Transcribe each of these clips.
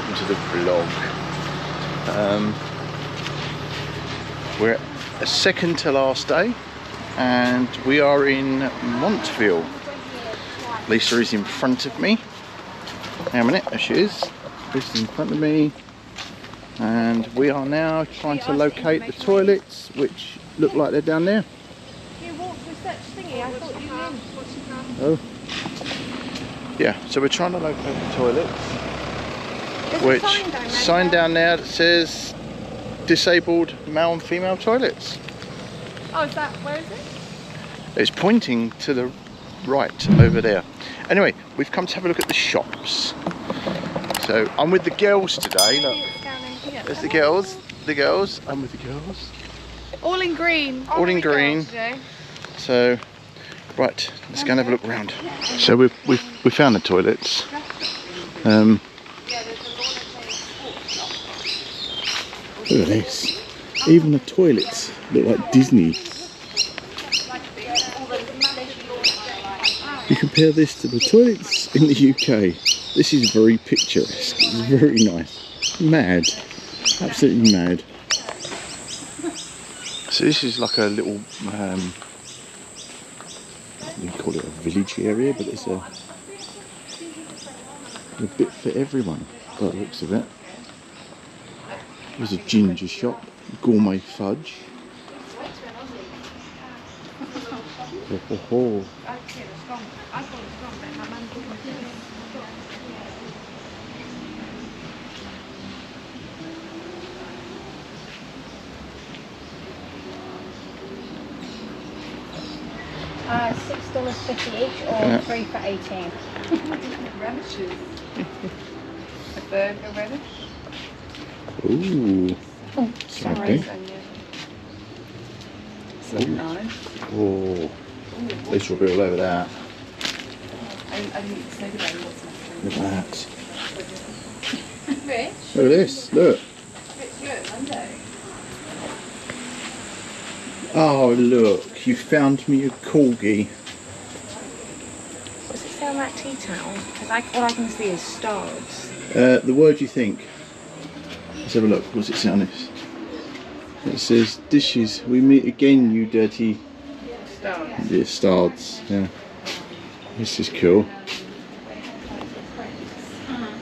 welcome to the vlog. We're a second to last day and we are in Montville. Lisa is in front of me. Hang on a minute, there she is. Lisa's in front of me. And we are now trying to locate the toilets, which look like they're down there. You walked through such thingy, I thought you were in. Oh. Yeah, so we're trying to locate the toilets. There's Which a sign down there that says disabled male and female toilets. Oh, is that, where is it? It's pointing to the right over there. Anyway, we've come to have a look at the shops. So I'm with the girls today. Look, there's the girls. I'm with the girls. All in green. All in green. So, right, let's go and have a look around. So we found the toilets. Look at this. Even the toilets look like Disney. You compare this to the toilets in the UK. This is very picturesque. It's very nice. Mad. Absolutely mad. So this is like a little, you call it a village area, but it's a bit for everyone, by the looks of it. There's a ginger shop, gourmet fudge. Ho, ho, ho. $6.50 each, or 3 for 18. Radishes. A burger radish. Ooh. Oh, sorry. So nice. Oh. At least we'll be all over that. I didn't say that. Look at that. Rich? Look at this. Look. Good, Monday. Oh, look. You found me a corgi. What's it say on that tea towel? Because all I can see is stars. The word you think. Let's have a look. What's it say on this? It says, dishes. We meet again, you dirty... Stars. Yeah, stars. Yeah. This is cool.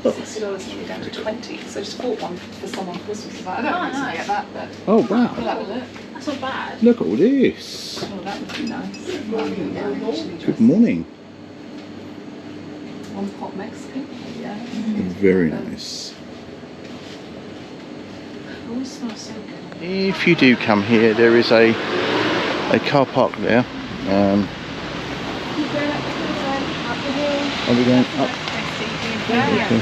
$60 down to 20, so just bought one for someone for Christmas. I don't know to get that, but Oh, wow. we'll have a look. That's not bad. Look at all this. Oh, that would be nice. Good morning. One pot Mexican. Yeah. Very nice. It always smells so good. If you do come here, there is a car park there. Are we going up? Okay.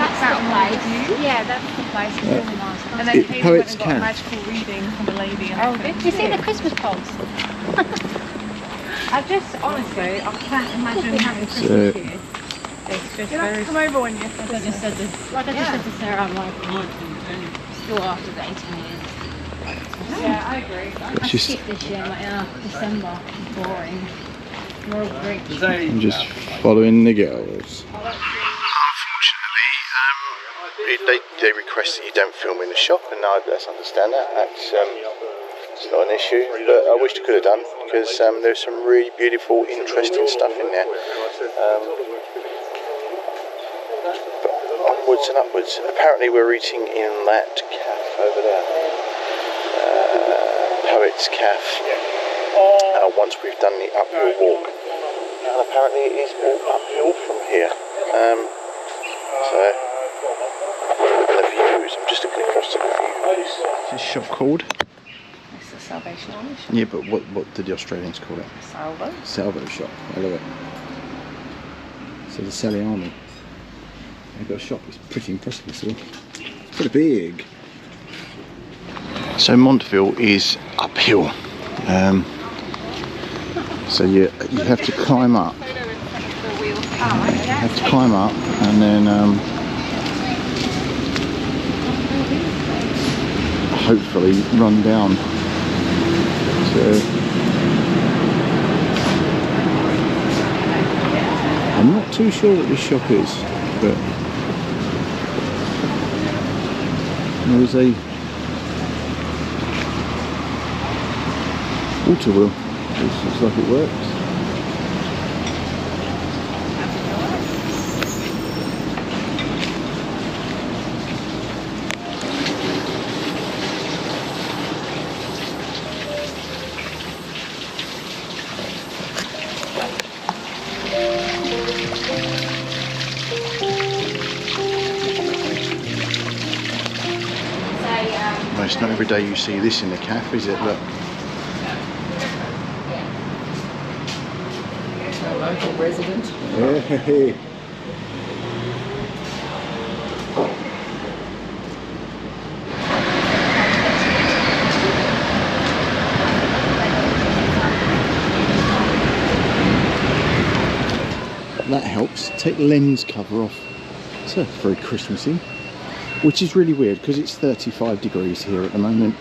That's the place. Yeah, that's the place. It's really nice. And then Katie went and got a magical reading from a lady. Oh, did you see the Christmas poles? I just, honestly, I can't imagine having Christmas here. It's just very... come over when you're Like I just said to Sarah, I'm like, still after the 18 years. Yeah, I agree. I skipped this year, I'm like, December, boring. We're all great. I'm just following the girls. Unfortunately, they request that you don't film in the shop, and let's understand that. That's it's not an issue, but I wish I could have done, because there's some really beautiful, interesting stuff in there. But upwards and upwards. Apparently we're eating in that cafe over there. Poets Cafe. Once we've done the uphill walk, and apparently it is all uphill from here. So the views. I'm just looking across to the views. What's this shop called? It's the Salvation Army shop. Yeah, but what did the Australians call it? Salvo. Salvo shop. I love it. So the Sally Army. They've got a shop. It's pretty impressive. It's pretty big. So Montville is uphill. So you have to climb up. You have to climb up and then hopefully run down. So I'm not too sure what this shop is, but There's a water wheel. This looks like it works. Well, it's not every day you see this in the cafe, is it? Look. A local resident. Hey. That helps. Take the lens cover off. It's very Christmassy, which is really weird because it's 35 degrees here at the moment,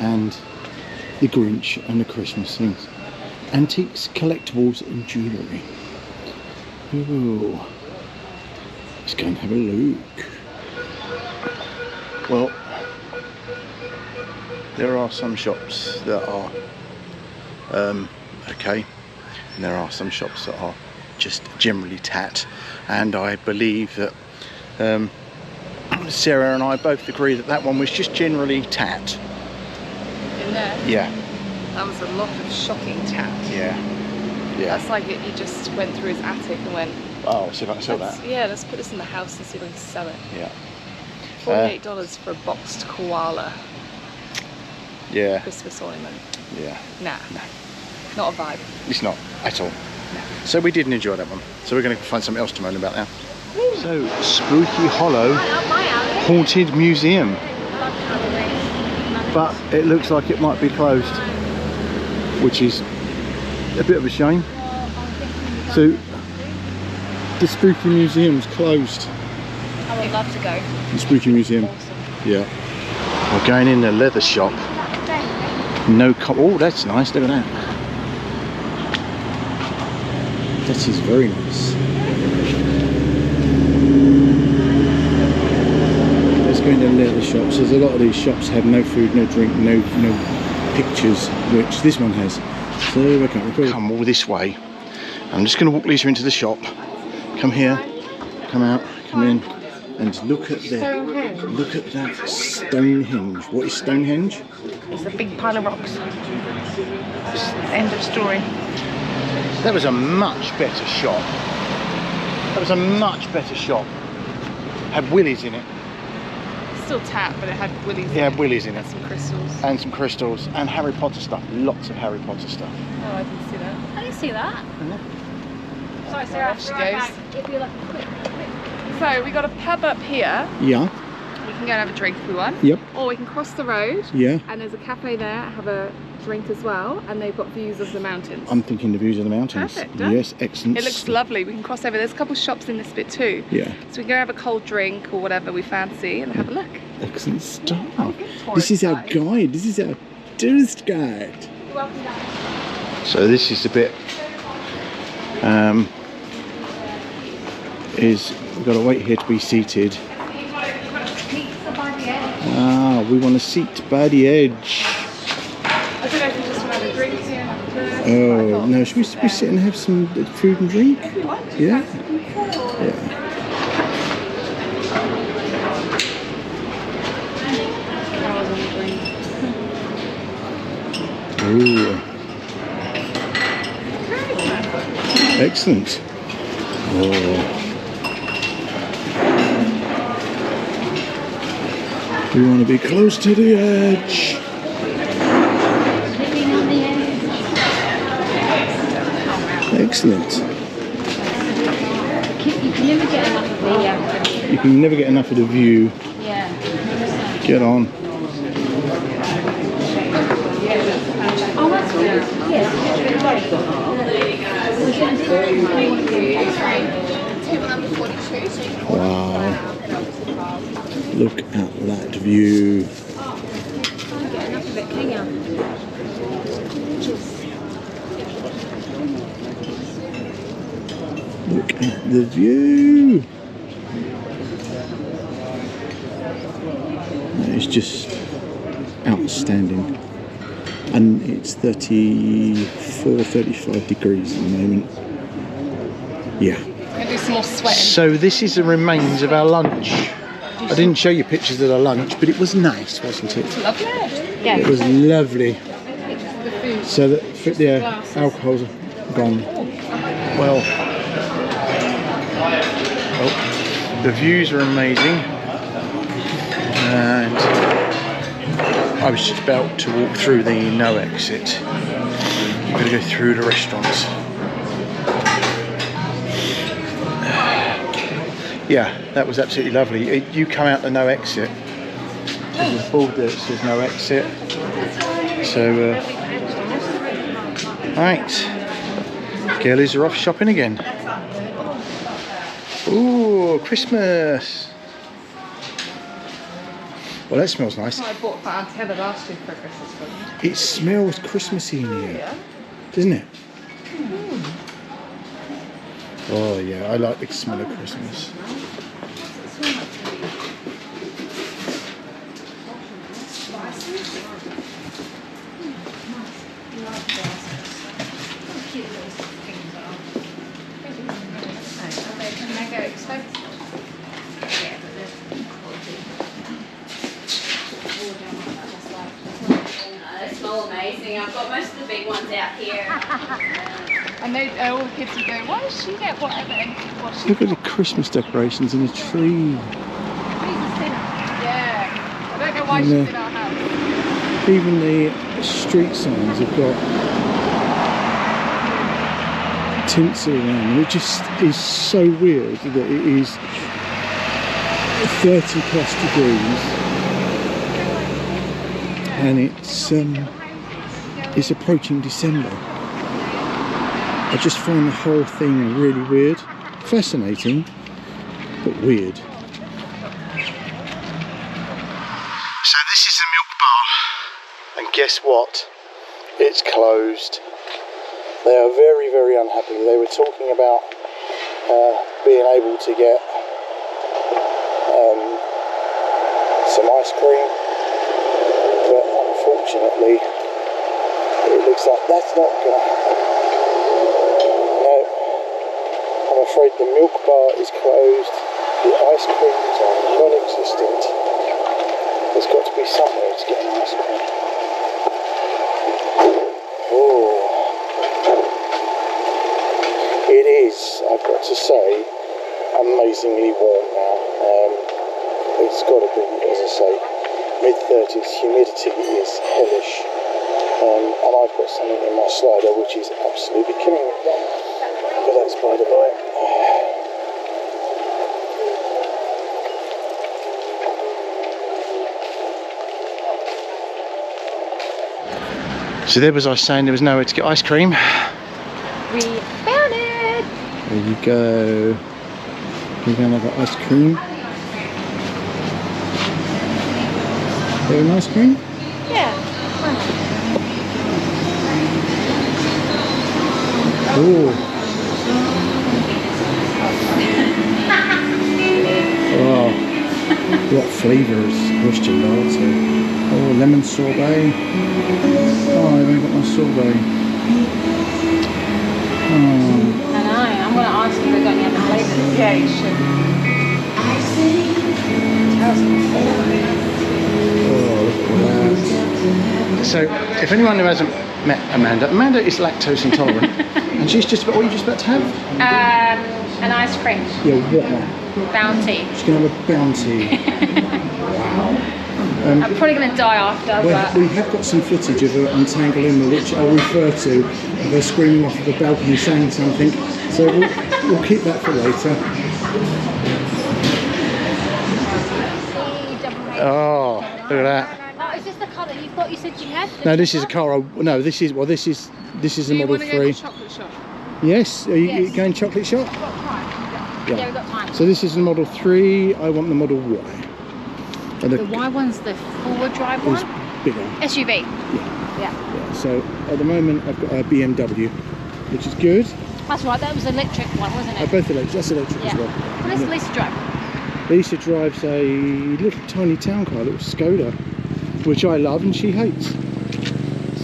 and the Grinch and the Christmas things. Antiques, collectibles and jewellery. Ooh. Let's go and have a look. Well, there are some shops that are okay, and there are some shops that are just generally tat, and I believe that Sarah and I both agree that that one was just generally tat. In there? Yeah. That was a lot of shocking tat. Yeah. That's like he just went through his attic and went, Oh, see if I can sell that. yeah, let's put this in the house and see if we can sell it. Yeah. $48 for a boxed koala Yeah. Christmas ornament. Yeah. Nah. Not a vibe. It's not at all. No. So we didn't enjoy that one. So we're going to find something else to moan about now. So, Spooky Hollow Haunted Museum. But it looks like it might be closed, which is a bit of a shame. So, the Spooky Museum's closed. I would love to go. The Spooky Museum. Awesome. Yeah. We're going in the leather shop. No oh, that's nice. Look at that. That is very nice. Let's go into leather shops. There's a lot of these shops have no food, no drink, no pictures, which this one has. So we can't come all this way. I'm just going to walk Lisa into the shop. Come here, come out, come in, and look at that Stonehenge. What is Stonehenge? It's a big pile of rocks. End of story. That was a much better shop. That was a much better shop. Had willies in it. Still tat, but it had willies. Yeah, had willies in it. And some crystals. And some crystals and Harry Potter stuff. Lots of Harry Potter stuff. Oh, I didn't see that. I didn't see that. Sorry, Sarah, Off she goes. If you look quick. So we got a pub up here. Yeah. We can go and have a drink if we want. Yep. Or we can cross the road. Yeah. And there's a cafe there, have a drink as well, and they've got views of the mountains. I'm thinking the views of the mountains. Perfect, done. Yes, excellent. It looks lovely. We can cross over. There's a couple shops in this bit too. Yeah. So we can go have a cold drink or whatever we fancy and have a look. Excellent stuff. This Tourist is our guide. guide. This is our tourist guide. You're welcome down. So this is the bit. We've got to wait here to be seated. Ah, we want a seat by the edge. I don't know if you just want to have a drink here. Oh no, should we sit and have some food and drink? Yeah. Yeah. Ooh. Excellent. Oh. We want to be close to the edge. Excellent. You can never get enough of the You can never get enough of the view. yeah. Get on. Oh, that's good. Yeah. Wow. Look at that view. Get enough of it, can you? Look at the view. That is just outstanding. And it's 34, 35 degrees at the moment. Yeah. Gonna do some more sweating. So this is the remains of our lunch. I didn't show you pictures of the lunch, but it was nice, wasn't it? Lovely. Yeah. It was lovely. So that the alcohol's gone. Well, the views are amazing, and I was just about to walk through the no exit. I'm going to go through the restaurants. Yeah, that was absolutely lovely. You come out the no exit. There's a board there that says no exit. So, right, girlies are off shopping again. Ooh, Christmas! Well, that smells nice. I bought for Aunt Heather last year for a Christmas present. It smells Christmassy in here, doesn't it? Oh yeah, I like the smell of Christmas. They smell amazing. I've got most of the big ones out here. And they, all the kids would go, why does she get whatever? And what she Look at the Christmas decorations in the tree. Yeah. I don't know why she's in our house. Even the street signs have got tinsel around them. It just is so weird that it is 30 plus degrees and it's approaching December. I just find the whole thing really weird. Fascinating, but weird. So this is the milk bar, and guess what? It's closed. They are very, very unhappy. They were talking about being able to get some ice cream, but unfortunately it looks like that's not going to happen. No, I'm afraid the milk bar is closed. The ice creams are non-existent. There's got to be somewhere to get an ice cream. Oh, it is, I've got to say, amazingly warm now. It's got to be, as I say, mid-30s. Humidity is hellish. And I've got something in my slider which is absolutely killing me. But that's by the by. So there was I saying there was nowhere to get ice cream. We found it! There you go. We're going to have ice cream. There an ice cream? Yeah. Oh. Oh. What flavours? Question also. Oh, lemon sorbet. Oh, I haven't got my sorbet. Oh. I know, I'm going to ask if they've got any other flavours. Yeah, you should. So, if anyone who hasn't met Amanda is lactose intolerant, and she's just about, what are you just about to have? An ice cream. Yeah, what one? Bounty. She's going to have a bounty. Wow. I'm probably going to die after, but... We have got some footage of her untangling her, which I'll refer to, of her screaming off of the balcony saying something, so we'll keep that for later. Oh, look at that. No, is this the car that you thought you said you had? No, this is a car. No, this is a Model 3. Do you want to go to the chocolate shop? Yes. Are you going chocolate shop? We've got time. Yeah, we've got time. So this is the Model 3. I want the Model Y. And The Y one's the forward drive one? Bigger. SUV. Yeah. So at the moment I've got a BMW, which is good. That's right, that was the electric one, wasn't it? Both electric. That's electric as well. Well, let's at least drive. Lisa drives a little tiny town car, a little Skoda, which I love and she hates.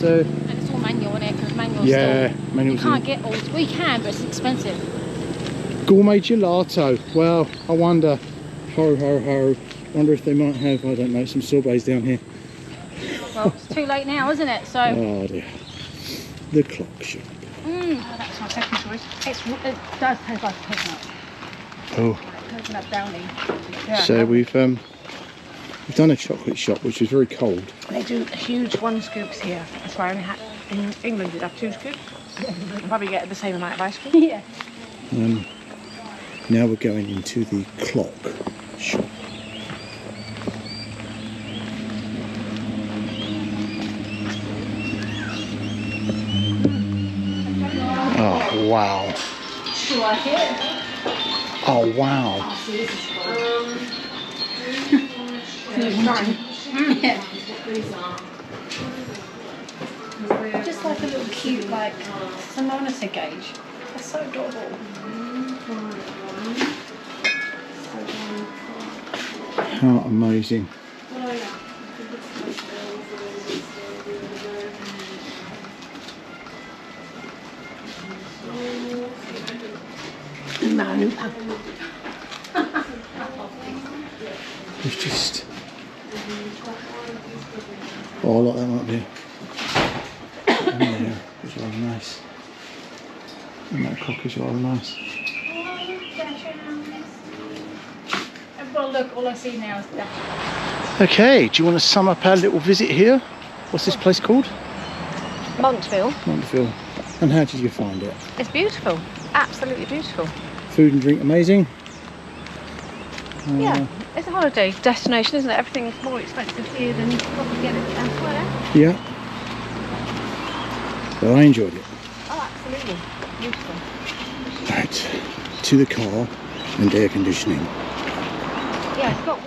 So And it's all manual in it, because manual's yeah, still, manual's you can't get all. We can, but it's expensive. gourmet gelato. Well, I wonder. Ho ho ho. Wonder if they might have, I don't know, some sorbets down here. Well, it's too late now, isn't it? So. Oh dear. The clock shop. Oh, that's my second choice. It does taste like a coconut. Oh. Coconut brownie. Yeah, So we've done a chocolate shop, which is very cold. they do huge 1 scoops here. That's why I only had in England you'd have 2 scoops. You probably get the same amount of ice cream. Yeah. Now we're going into the clock shop. Oh wow. You like it? Oh wow. Yeah. Just like a little cute, like, thermometer gauge. That's so adorable. How amazing. It's just... Oh, I like that one up there. And there, it's rather nice. And that cock is rather nice. Well, look, all I see now is that. Okay, do you want to sum up our little visit here? What's this place called? Montville. Montville. And how did you find it? It's beautiful. Absolutely beautiful. Food and drink amazing? Yeah, it's a holiday destination, isn't it? Everything is more expensive here than you can probably get it elsewhere. Yeah. Well, I enjoyed it. Oh, absolutely. Beautiful. Right, to the car and air conditioning. Yeah, it's got